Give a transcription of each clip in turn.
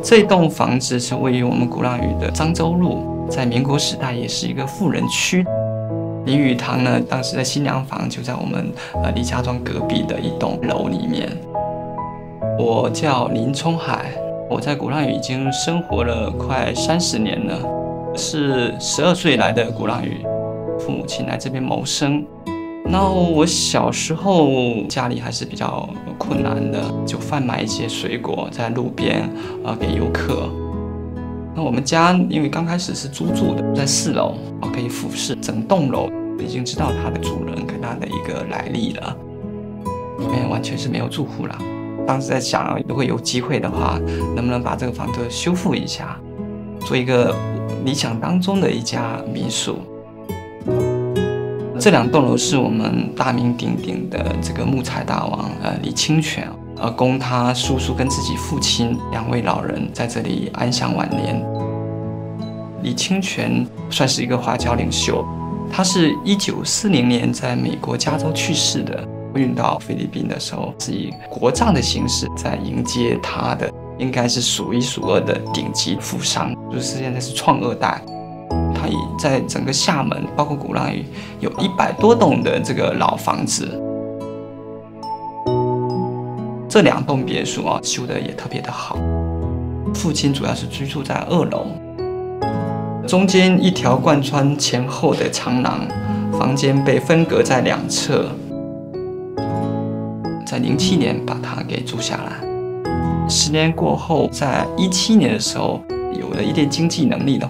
这栋房子是位于我们鼓浪屿的漳州路，在民国时代也是一个富人区。林语堂呢，当时的新娘房就在我们李家庄隔壁的一栋楼里面。我叫林冲海，我在鼓浪屿已经生活了快30年了，是12岁来的鼓浪屿，父母亲来这边谋生。那我小时候家里还是比较困难的，就贩卖一些水果在路边给游客。那我们家因为刚开始是租住的，在4楼可以俯视整栋楼，已经知道它的主人跟它的一个来历了。里面完全是没有住户了。当时在想，如果有机会的话，能不能把这个房子修复一下，做一个理想当中的一家民宿。这2栋楼是我们大名鼎鼎的这个木材大王李清泉，供他叔叔跟自己父亲2位老人在这里安享晚年。李清泉算是一个华侨领袖，他是1940年在美国加州去世的。运到菲律宾的时候，是以国葬的形式在迎接他的，应该是数1数2的顶级富商，就是现在是创2代。他在整个厦门，包括鼓浪屿，有100多栋的这个老房子。这2栋别墅修得也特别的好。父亲主要是居住在2楼，中间一条贯穿前后的长廊，房间被分隔在2侧。在07年把它给租下来，10年过后，在17年的时候，有了一点经济能力了，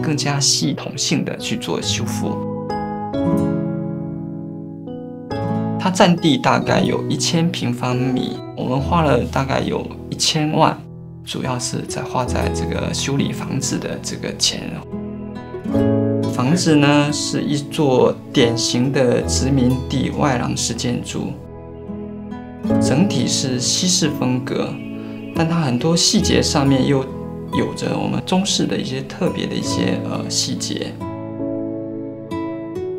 更加系统性的去做修复。它占地大概有1000平方米，我们花了大概有1000万，主要是花在这个修理房子的这个钱。房子呢是一座典型的殖民地外廊式建筑。整体是西式风格，但它很多细节上面又有着我们中式的一些特别的一些细节。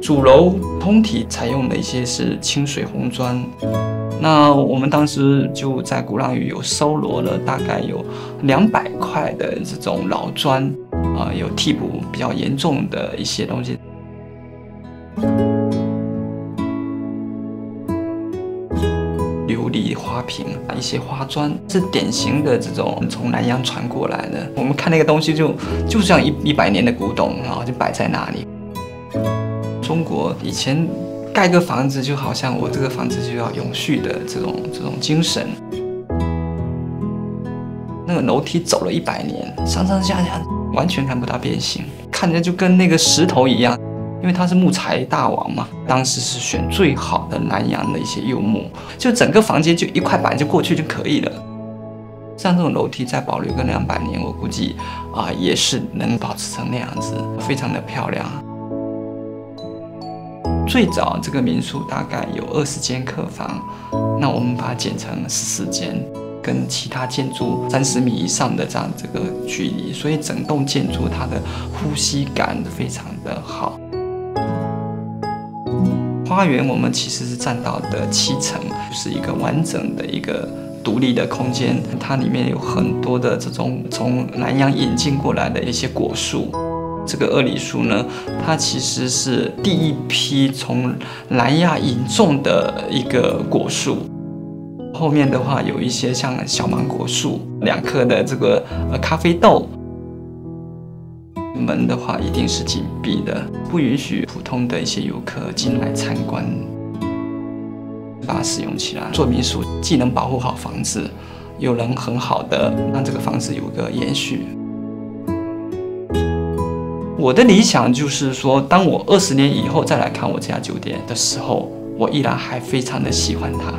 主楼通体采用的一些是清水红砖，那我们当时就在鼓浪屿有搜罗了大概有200块的这种老砖，有替补比较严重的一些东西。琉璃花瓶，一些花砖是典型的这种从南洋传过来的。我们看那个东西就像100年的古董，然后就摆在那里。中国以前盖个房子就好像我这个房子就要永续的这种精神。那个楼梯走了100年，上上下下完全看不到变形，看着就跟那个石头一样。因为它是木材大王嘛，当时是选最好的南洋的一些柚木，就整个房间就1块板就过去就可以了。像这种楼梯再保留个200年，我估计也是能保持成那样子，非常的漂亮。最早这个民宿大概有20间客房，那我们把它剪成14间，跟其他建筑30米以上的这个距离，所以整栋建筑它的呼吸感非常的好。花园我们其实是占到的7层，就是一个完整的一个独立的空间。它里面有很多的这种从南洋引进过来的一些果树。这个2里树呢，它其实是第一批从南亚引种的一个果树。后面的话有一些像小芒果树，2棵的这个咖啡豆。门的话一定是紧闭的，不允许普通的一些游客进来参观。把它使用起来做民宿，既能保护好房子，又能很好的让这个房子有个延续。我的理想就是说，当我20年以后再来看我这家酒店的时候，我依然还非常的喜欢它。